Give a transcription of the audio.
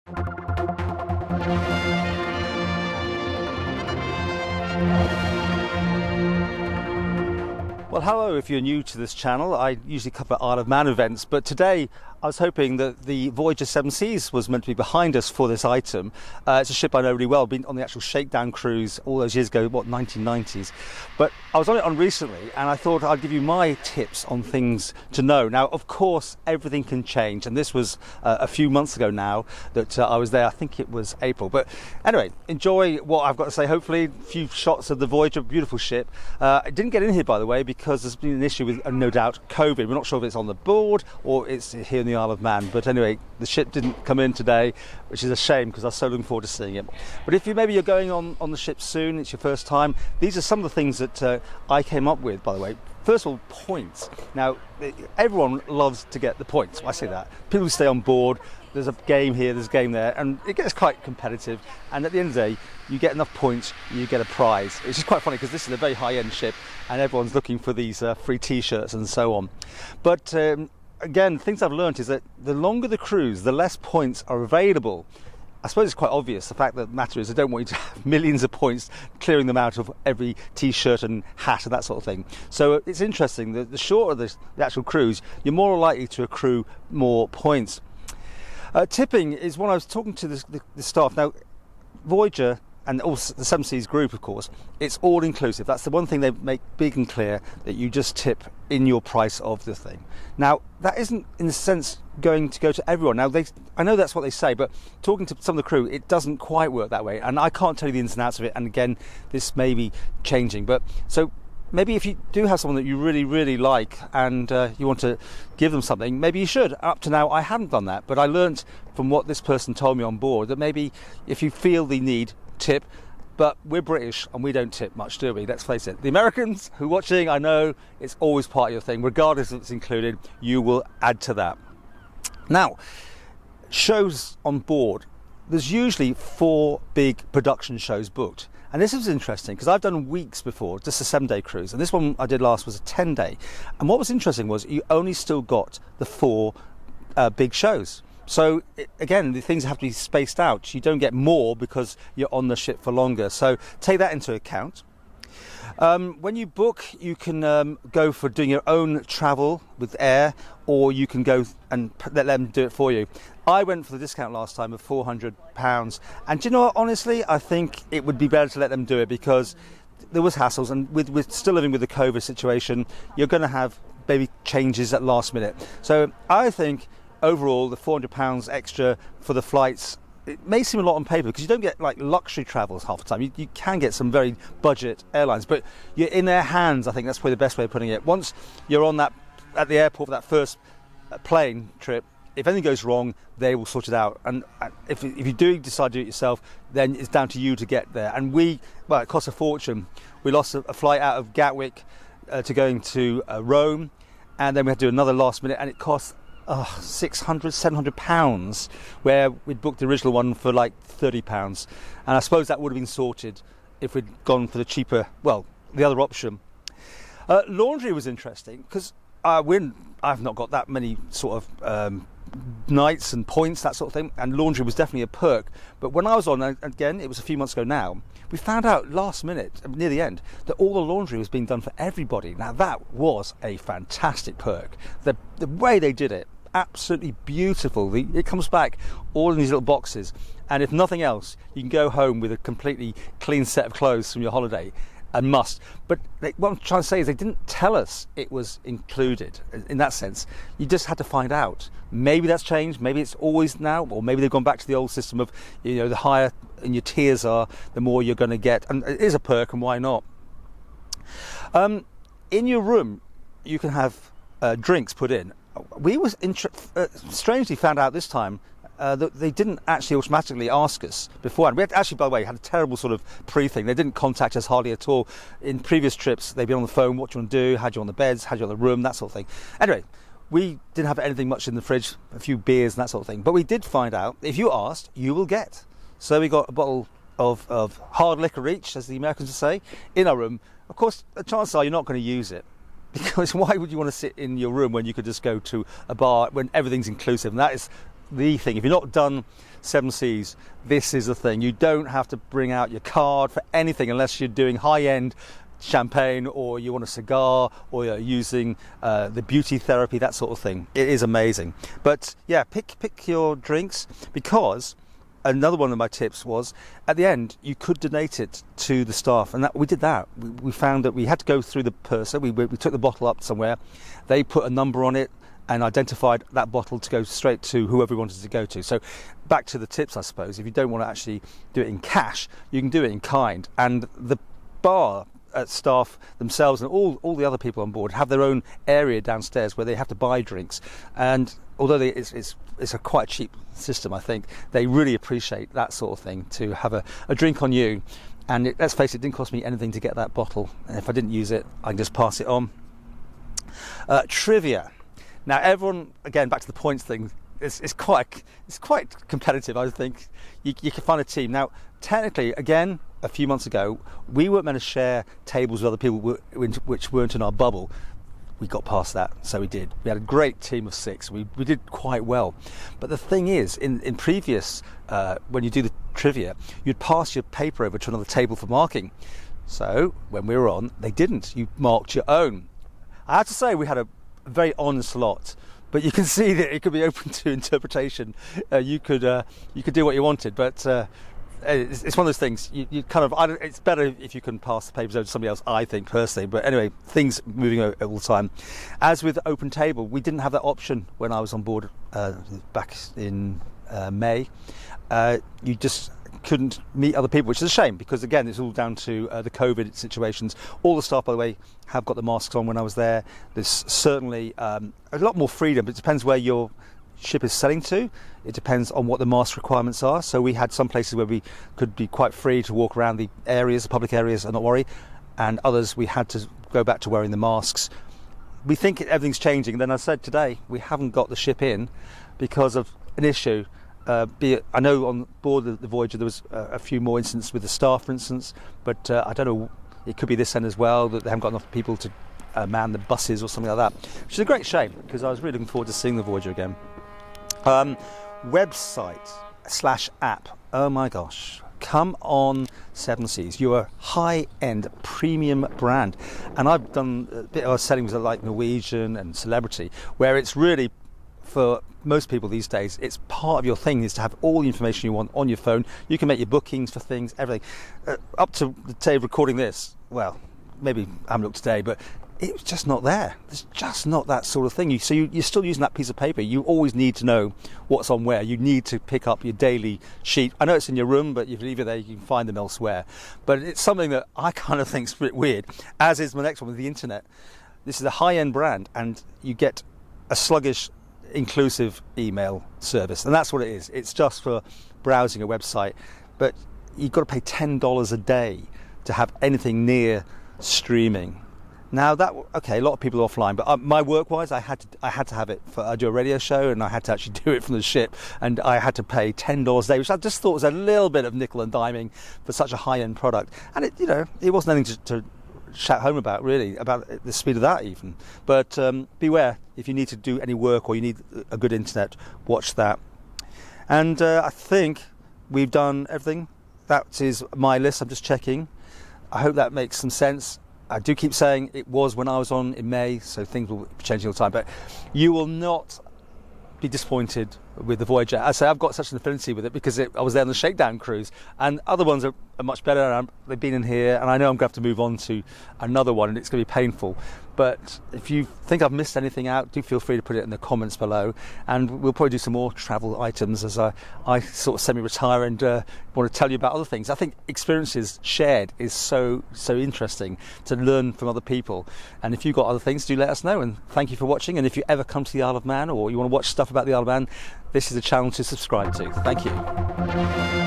Well, hello, if you're new to this channel. I usually cover Isle of Man events, but today I was hoping that the Voyager Seven Seas was meant to be behind us for this item. It's a ship I know really well, been on the actual shakedown cruise all those years ago, what, 1990s. But I was on it recently, and I thought I'd give you my tips on things to know. Now, of course, everything can change, and this was a few months ago now that I was there. I think it was April. But anyway, enjoy what I've got to say. Hopefully, a few shots of the Voyager, beautiful ship. I didn't get in here, by the way, because there's been an issue with, no doubt, COVID. We're not sure if it's on the board or it's here in the Isle of Man. But anyway, the ship didn't come in today, which is a shame because I was so looking forward to seeing it. But if you're going on the ship soon, it's your first time, these are some of the things that I came up with, by the way. First of all, points. Now, everyone loves to get the points. I say that. People stay on board. There's a game here, there's a game there, and it gets quite competitive. And at the end of the day, you get enough points, you get a prize. Which is quite funny because this is a very high-end ship, and everyone's looking for these free T-shirts and so on. But again, things I've learned is that the longer the cruise, the less points are available. I suppose it's quite obvious. The fact that the matter is I don't want you to have millions of points clearing them out of every T-shirt and hat and that sort of thing. So it's interesting that the shorter the actual cruise, you're more likely to accrue more points. Tipping is when I was talking to the staff. Now, Voyager and also the Seven Seas group, of course, it's all inclusive. That's the one thing they make big and clear, that you just tip in your price of the thing. Now, that isn't, in a sense, going to go to everyone. Now, I know that's what they say, but talking to some of the crew, it doesn't quite work that way. And I can't tell you the ins and outs of it. And again, this may be changing. But so maybe if you do have someone that you really, really like and you want to give them something, maybe you should. Up to now, I haven't done that. But I learnt from what this person told me on board that maybe if you feel the need, tip. But we're British and we don't tip much, do we? Let's face it. The Americans who are watching, I know it's always part of your thing. Regardless if it's included, you will add to that. Now, shows on board. There's usually 4 big production shows booked. And this was interesting because I've done weeks before, just a 7-day cruise. And this one I did last was a 10-day. And what was interesting was you only still got the 4 big shows. So again, the things have to be spaced out. You don't get more because you're on the ship for longer. So take that into account. When you book, you can go for doing your own travel with air, or you can go and let them do it for you. I went for the discount last time of £400. And do you know what, honestly, I think it would be better to let them do it because there was hassles, and with still living with the COVID situation, you're going to have maybe changes at last minute. So I think overall, the £400 extra for the flights, it may seem a lot on paper because you don't get like luxury travels half the time. You can get some very budget airlines, but you're in their hands. I think that's probably the best way of putting it. Once you're on that at the airport for that first plane trip, if anything goes wrong, they will sort it out. And if you do decide to do it yourself, then it's down to you to get there. And it costs a fortune. We lost a flight out of Gatwick to going to Rome, and then we had to do another last minute, and it cost £600-700, where we'd booked the original one for like £30. And I suppose that would have been sorted if we'd gone for the cheaper, the other option. Laundry was interesting because I've not got that many sort of nights and points, that sort of thing, and laundry was definitely a perk. But when I was on, again, it was a few months ago now, we found out last minute, near the end, that all the laundry was being done for everybody. Now that was a fantastic perk. The way they did it, absolutely beautiful. It comes back all in these little boxes, and if nothing else, you can go home with a completely clean set of clothes from your holiday. And must. But what I'm trying to say is they didn't tell us it was included in that sense. You just had to find out. Maybe that's changed, maybe it's always now, or maybe they've gone back to the old system of, the higher in your tiers are, the more you're going to get. And it is a perk, and why not? In your room, you can have drinks put in. We strangely found out this time that they didn't actually automatically ask us beforehand. We had actually, by the way, had a terrible sort of pre-thing. They didn't contact us hardly at all. In previous trips, they'd be on the phone, what do you want to do, how do you want the beds, how do you want the room, that sort of thing. Anyway, we didn't have anything much in the fridge, a few beers and that sort of thing. But we did find out, if you asked, you will get. So we got a bottle of hard liquor each, as the Americans would say, in our room. Of course, the chances are you're not going to use it. Because why would you want to sit in your room when you could just go to a bar when everything's inclusive? And that is the thing. If you're not done Seven Seas, this is the thing. You don't have to bring out your card for anything unless you're doing high-end champagne, or you want a cigar, or you're using the beauty therapy, that sort of thing. It is amazing. But yeah, pick your drinks, because another one of my tips was, at the end, you could donate it to the staff, and we did that. We found that we had to go through the purser. We took the bottle up somewhere. They put a number on it and identified that bottle to go straight to whoever we wanted to go to. So back to the tips, I suppose. If you don't want to actually do it in cash, you can do it in kind. And the bar staff themselves and all the other people on board have their own area downstairs where they have to buy drinks. And although it's a quite cheap system, I think they really appreciate that sort of thing, to have a drink on you. And let's face it, didn't cost me anything to get that bottle. And if I didn't use it, I can just pass it on. Trivia. Now, everyone, again, back to the points thing, it's quite competitive, I think. You can find a team. Now, technically, again, a few months ago, we weren't meant to share tables with other people which weren't in our bubble. We got past that, so we did. We had a great team of 6. We did quite well. But the thing is, in previous, when you do the trivia, you'd pass your paper over to another table for marking. So, when we were on, they didn't. You marked your own. I have to say, we had a very honest lot, but you can see that it could be open to interpretation. You could do what you wanted, but it's one of those things. You kind of, it's better if you can pass the papers over to somebody else, I think, personally. But anyway, things moving all the time. As with Open Table, we didn't have that option when I was on board back in May. You just couldn't meet other people, which is a shame, because again, it's all down to the COVID situations. All the staff, by the way, have got the masks on when I was there. There's certainly a lot more freedom, but it depends where your ship is sailing to. It depends on what the mask requirements are. So we had some places where we could be quite free to walk around the areas, the public areas, and not worry, and others we had to go back to wearing the masks. We think everything's changing, and then I said today we haven't got the ship in because of an issue. Be it, I know on board the Voyager there was a few more incidents with the staff, for instance, but I don't know, it could be this end as well, that they haven't got enough people to man the buses or something like that, which is a great shame, because I was really looking forward to seeing the Voyager again. Website/app, oh my gosh, come on, Seven Seas, you're a high-end premium brand, and I've done a bit of selling with like Norwegian and Celebrity, where it's really, for most people these days, it's part of your thing is to have all the information you want on your phone. You can make your bookings for things, everything. Up to the day of recording this, well, maybe I haven't looked today, but it's just not there. There's just not that sort of thing. You're still using that piece of paper. You always need to know what's on where. You need to pick up your daily sheet. I know it's in your room, but if you leave it there, you can find them elsewhere. But it's something that I kind of think is a bit weird, as is my next one with the internet. This is a high-end brand, and you get a sluggish, inclusive email service, and that's what it is. It's just for browsing a website, but you've got to pay $10 a day to have anything near streaming. Now that, okay, a lot of people are offline, but my work-wise, I had to have it. I do a radio show, and I had to actually do it from the ship, and I had to pay $10 a day, which I just thought was a little bit of nickel and diming for such a high-end product. And it wasn't anything to shout home about, really, about the speed of that even. But beware, if you need to do any work or you need a good internet, watch that. And I think we've done everything. That is my list. I'm just checking. I hope that makes some sense. I do keep saying it was when I was on in May, so things will be changing all the time, but you will not be disappointed with the Voyager. I say I've got such an affinity with it because I was there on the Shakedown cruise, and other ones are much better, and they've been in here, and I know I'm going to have to move on to another one, and it's going to be painful. But if you think I've missed anything out, do feel free to put it in the comments below, and we'll probably do some more travel items as I sort of semi-retire and want to tell you about other things. I think experiences shared is so interesting to learn from other people, and if you've got other things, do let us know, and thank you for watching. And if you ever come to the Isle of Man, or you want to watch stuff about the Isle of Man, this is a channel to subscribe to. Thank you.